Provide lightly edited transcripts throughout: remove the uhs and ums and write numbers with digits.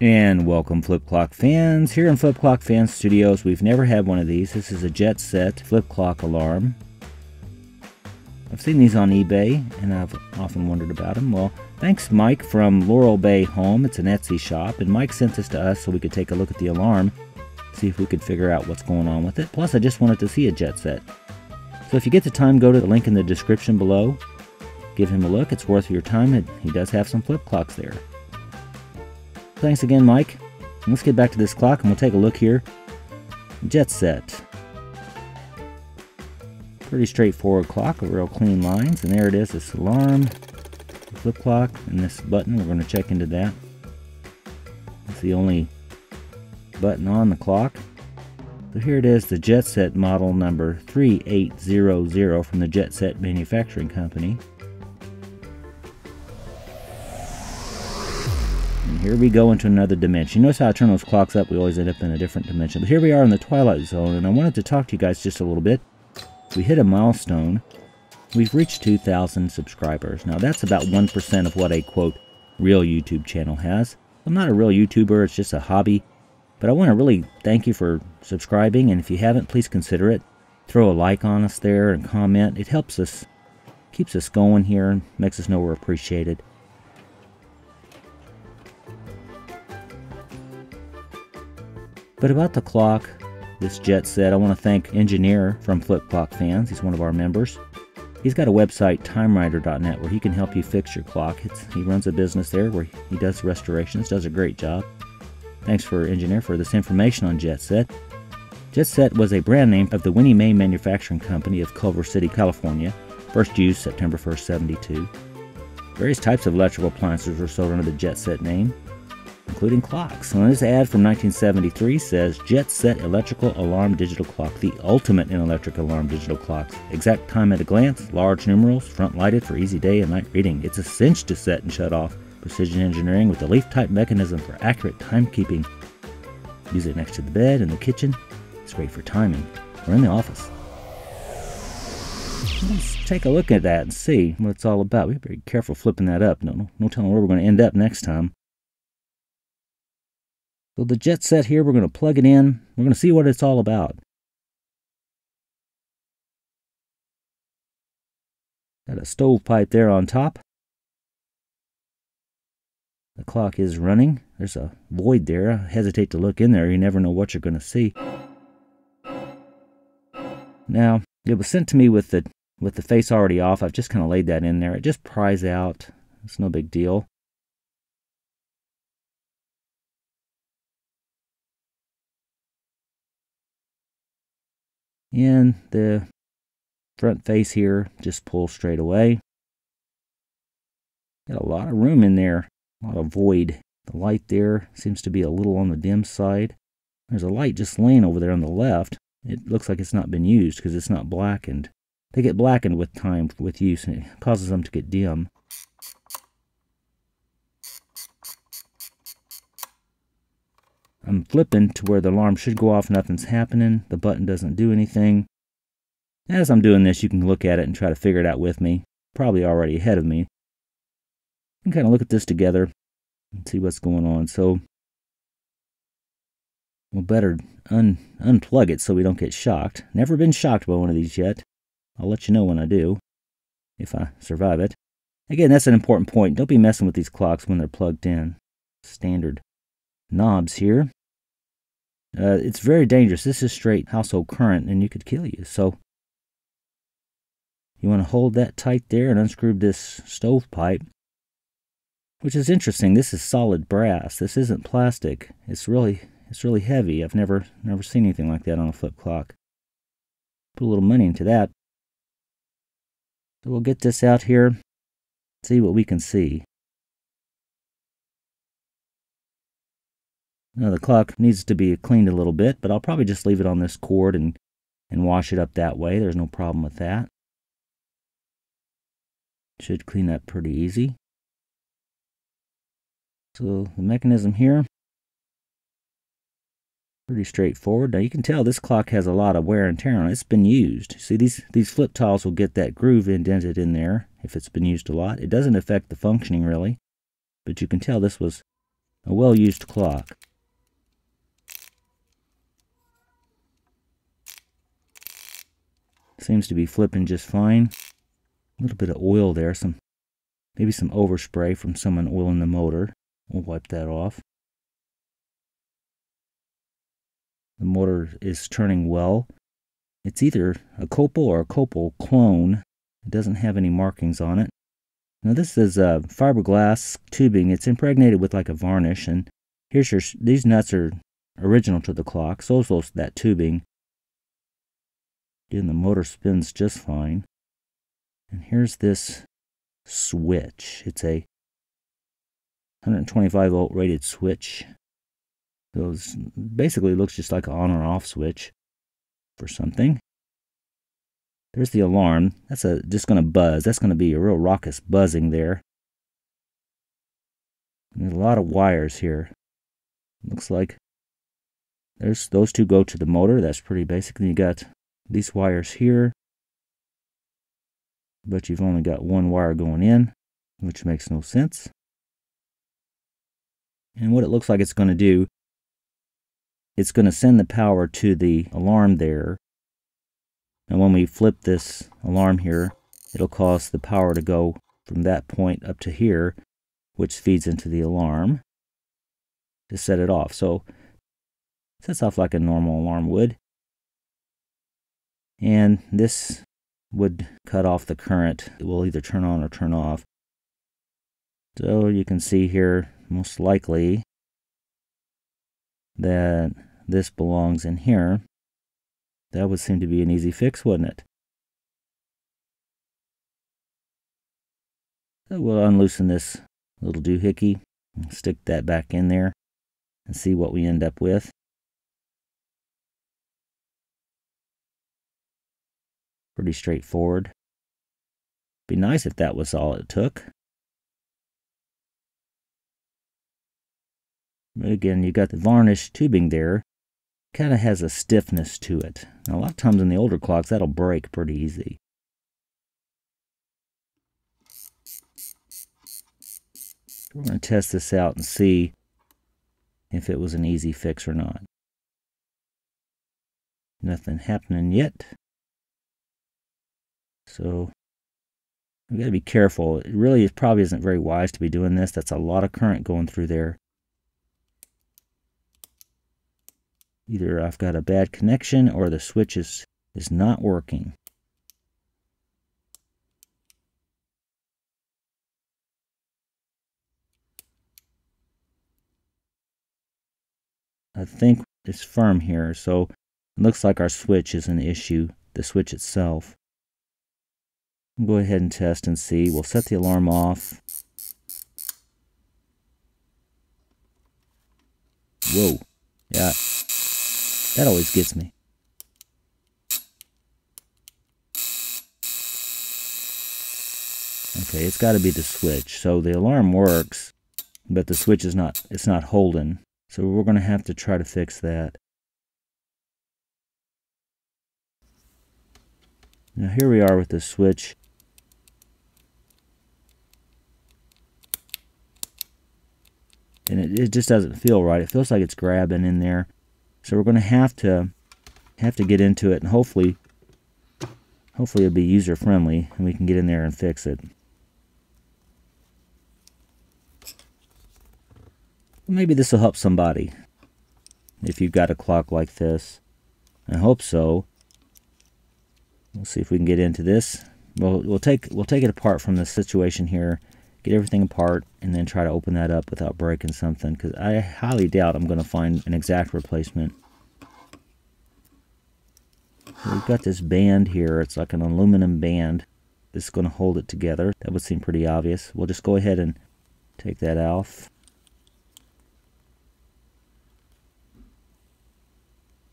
And welcome Flip Clock fans. Here in Flip Clock Fan Studios, we've never had one of these. This is a JetSet flip clock alarm. I've seen these on eBay and I've often wondered about them. Well, thanks Mike from LaurelBayHome. It's an Etsy shop, and Mike sent this to us so we could take a look at the alarm, see if we could figure out what's going on with it. Plus, I just wanted to see a JetSet. So if you get the time, go to the link in the description below. Give him a look. It's worth your time. He does have some flip clocks there. Thanks again, Mike. Let's get back to this clock and we'll take a look here. JetSet. Pretty straightforward clock with real clean lines. And there it is, this alarm, flip clock, and this button. We're going to check into that. It's the only button on the clock. So here it is, the JetSet model number 3800 from the JetSet Manufacturing Company. Here we go into another dimension. Notice how I turn those clocks up, we always end up in a different dimension. But here we are in the Twilight Zone, and I wanted to talk to you guys just a little bit. We hit a milestone. We've reached 2,000 subscribers. Now that's about 1% of what a, quote, real YouTube channel has. I'm not a real YouTuber, it's just a hobby. But I want to really thank you for subscribing, and if you haven't, please consider it. Throw a like on us there and comment. It helps us, keeps us going here, and makes us know we're appreciated. But about the clock, this JetSet, I want to thank Engineer from Flip Clock Fans. He's one of our members. He's got a website, timewriter.net, where he can help you fix your clock. He runs a business there where he does restorations, does a great job. Thanks for Engineer for this information on JetSet. JetSet was a brand name of the Winnie Mae Manufacturing Company of Culver City, California. First used September 1st, 72. Various types of electrical appliances were sold under the JetSet name, including clocks. And this ad from 1973 says, JetSet Electrical Alarm Digital Clock, the ultimate in electric alarm digital clocks. Exact time at a glance, large numerals, front lighted for easy day and night reading. It's a cinch to set and shut off. Precision engineering with a leaf-type mechanism for accurate timekeeping. Use it next to the bed, in the kitchen. It's great for timing, or in the office. Let's take a look at that and see what it's all about. We have to be careful flipping that up. No telling where we're going to end up next time. So the JetSet here, we're going to plug it in. We're going to see what it's all about. Got a stovepipe there on top. The clock is running. There's a void there. I hesitate to look in there. You never know what you're going to see. Now, it was sent to me with the face already off. I've just kind of laid that in there. It just pries out. It's no big deal. And the front face here just pulls straight away. Got a lot of room in there, a lot of void. The light there seems to be a little on the dim side. There's a light just laying over there on the left. It looks like it's not been used because it's not blackened. They get blackened with time, with use, and it causes them to get dim. I'm flipping to where the alarm should go off, nothing's happening. The button doesn't do anything. As I'm doing this, you can look at it and try to figure it out with me. Probably already ahead of me. You can kind of look at this together and see what's going on. So we'll better unplug it so we don't get shocked. Never been shocked by one of these yet. I'll let you know when I do, if I survive it. Again, that's an important point. Don't be messing with these clocks when they're plugged in. Standard knobs here. It's very dangerous. This is straight household current and you could kill you. So you want to hold that tight there and unscrew this stovepipe, which is interesting. This is solid brass. This isn't plastic. It's really heavy. I've never seen anything like that on a flip clock. Put a little money into that. So we'll get this out here, see what we can see. Now the clock needs to be cleaned a little bit, but I'll probably just leave it on this cord and wash it up that way. There's no problem with that. Should clean up pretty easy. So the mechanism here, pretty straightforward. Now you can tell this clock has a lot of wear and tear on it. It's been used. See, these flip tiles will get that groove indented in there if it's been used a lot. It doesn't affect the functioning really, but you can tell this was A well-used clock. Seems to be flipping just fine. A little bit of oil there, maybe some overspray from someone oiling the motor. We'll wipe that off. The motor is turning well. It's either a copal or a copal clone. It doesn't have any markings on it. Now this is fiberglass tubing. It's impregnated with like a varnish, and these nuts are original to the clock. So's that tubing. Again, the motor spins just fine. And here's this switch. It's a 125 volt rated switch. So basically looks just like an on or off switch for something. There's the alarm. That's just going to buzz. That's going to be a real raucous buzzing there. And there's a lot of wires here. Looks like those two go to the motor. That's pretty basic. And you got these wires here, but you've only got one wire going in, which makes no sense. And what it looks like it's going to do, it's going to send the power to the alarm there. And when we flip this alarm here, it'll cause the power to go from that point up to here, which feeds into the alarm to set it off. So it sets off like a normal alarm would. And this would cut off the current. It will either turn on or turn off. So you can see here, most likely, that this belongs in here. That would seem to be an easy fix, wouldn't it? So we'll unloosen this little doohickey and stick that back in there and see what we end up with. Pretty straightforward. Be nice if that was all it took. But again, you got the varnish tubing there. Kind of has a stiffness to it. Now, a lot of times in the older clocks, that'll break pretty easy. We're going to test this out and see if it was an easy fix or not. Nothing happening yet. So we got to be careful. It probably isn't very wise to be doing this. That's a lot of current going through there. Either I've got a bad connection or the switch is not working. I think it's firm here, so it looks like our switch is an issue, the switch itself. We'll go ahead and test and see. We'll set the alarm off. Whoa. Yeah. That always gets me. Okay, it's got to be the switch. So the alarm works, but the switch is not, it's not holding. So we're going to have to try to fix that. Now here we are with the switch. And it just doesn't feel right. It feels like it's grabbing in there. So we're going to have to get into it, and hopefully it'll be user friendly and we can get in there and fix it. Maybe this will help somebody if you've got a clock like this. I hope so. We'll see if we can get into this. We'll take it apart from the situation here, get everything apart, and then try to open that up without breaking something, because I highly doubt I'm going to find an exact replacement. We've got this band here. It's like an aluminum band. This is going to hold it together. That would seem pretty obvious. We'll just go ahead and take that off.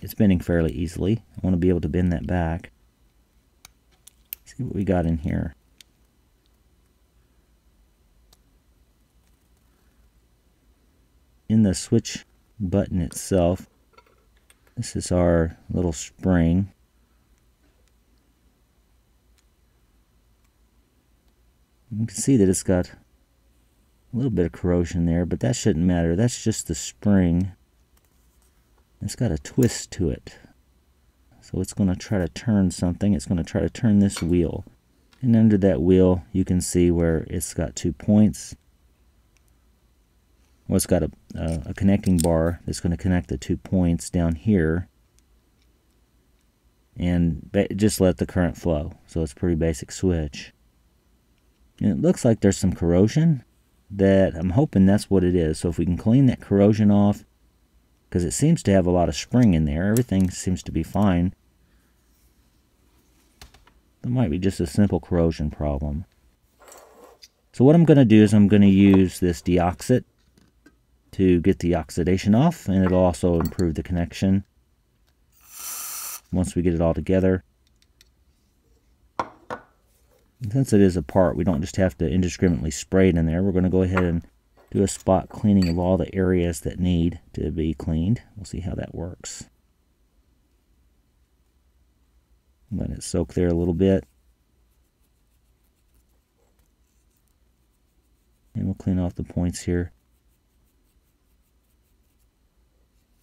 It's bending fairly easily. I want to be able to bend that back. See what we got in here. In the switch button itself, this is our little spring. You can see that it's got A little bit of corrosion there, but that shouldn't matter. That's just the spring. It's got a twist to it. So it's going to try to turn something. It's going to try to turn this wheel. And under that wheel, you can see where it's got 2 points. Well, it's got a connecting bar that's going to connect the 2 points down here. And just let the current flow. So it's a pretty basic switch. And it looks like there's some corrosion that I'm hoping that's what it is. So if we can clean that corrosion off, because it seems to have a lot of spring in there. Everything seems to be fine. It might be just a simple corrosion problem. So what I'm going to do is I'm going to use this deoxit to get the oxidation off, and it'll also improve the connection once we get it all together. And since it is a part, we don't just have to indiscriminately spray it in there. We're going to go ahead and do a spot cleaning of all the areas that need to be cleaned. We'll see how that works. Let it soak there a little bit. And we'll clean off the points here.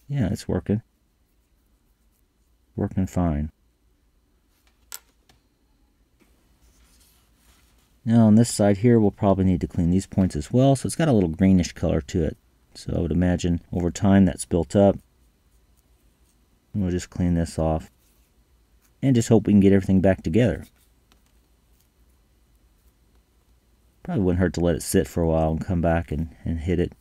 Yeah, it's working. Working fine. Now on this side here, we'll probably need to clean these points as well. So it's got a little greenish color to it. So I would imagine over time that's built up. And we'll just clean this off. And just hope we can get everything back together. Probably wouldn't hurt to let it sit for a while and come back and hit it.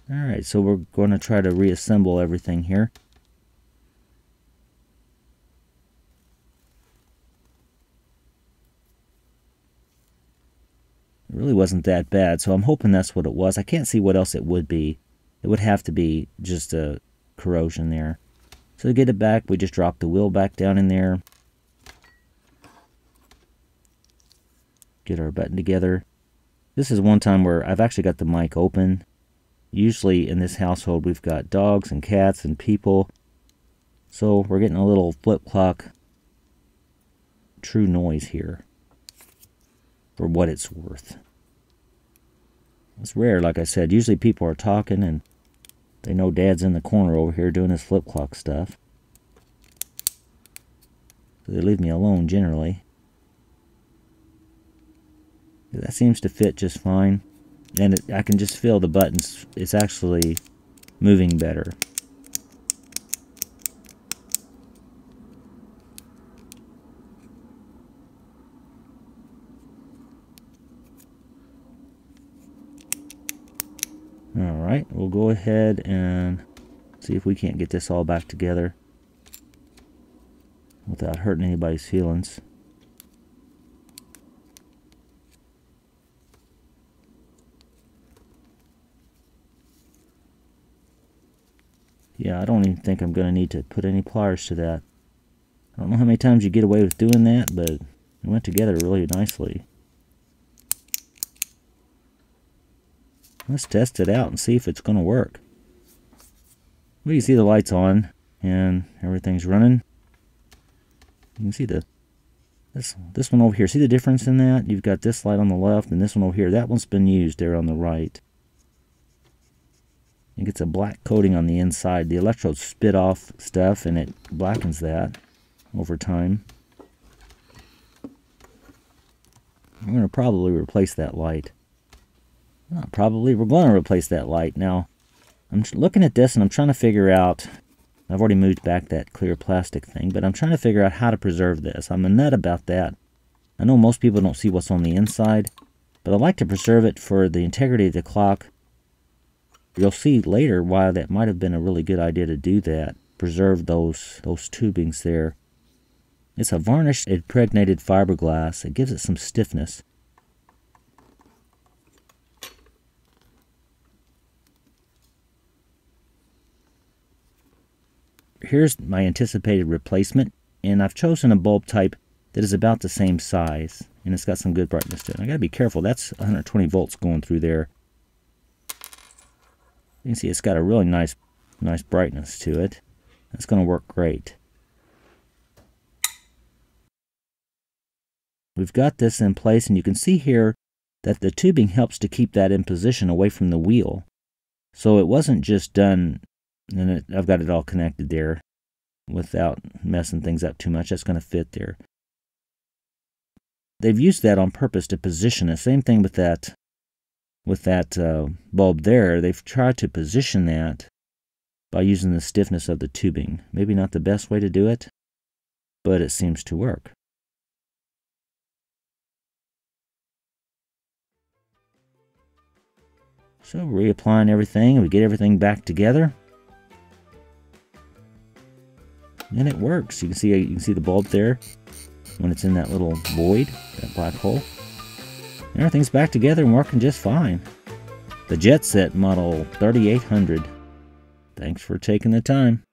Alright, so we're going to try to reassemble everything here. It really wasn't that bad, so I'm hoping that's what it was. I can't see what else it would be. It would have to be just a corrosion there. So to get it back, we just drop the wheel back down in there. Get our button together. This is one time where I've actually got the mic open. Usually in this household we've got dogs and cats and people. So we're getting a little flip clock true noise here. For what it's worth. It's rare, like I said. Usually people are talking and they know Dad's in the corner over here doing his flip clock stuff. So they leave me alone generally. That seems to fit just fine. And I can just feel the buttons. It's actually moving better. Alright, we'll go ahead and see if we can't get this all back together without hurting anybody's feelings. Yeah, I don't even think I'm going to need to put any pliers to that. I don't know how many times you get away with doing that, but it went together really nicely. Let's test it out and see if it's going to work. Well, you see the lights on and everything's running. You can see this one over here. See the difference in that? You've got this light on the left and this one over here. That one's been used there on the right. It gets a black coating on the inside. The electrodes spit off stuff and it blackens that over time. I'm going to probably replace that light. We're going to replace that light. Now, I'm looking at this and I'm trying to figure out, I've already moved back that clear plastic thing, but I'm trying to figure out how to preserve this. I'm a nut about that. I know most people don't see what's on the inside, but I like to preserve it for the integrity of the clock. You'll see later why that might have been a really good idea to do that. Preserve those tubings there. It's a varnished impregnated fiberglass. It gives it some stiffness. Here's my anticipated replacement, and I've chosen a bulb type that is about the same size, and it's got some good brightness to it. I gotta be careful, that's 120 volts going through there. You can see it's got a really nice brightness to it. That's gonna work great. we've got this in place, and you can see here that the tubing helps to keep that in position away from the wheel. So it wasn't just done, and I've got it all connected there without messing things up too much. That's going to fit there. They've used that on purpose to position it. Same thing with that bulb there. They've tried to position that by using the stiffness of the tubing. Maybe not the best way to do it, but it seems to work. So reapplying everything, we get everything back together, and it works. You can see the bulb there when it's in that little void, that black hole. And everything's back together and working just fine. The JetSet Model 3800. Thanks for taking the time.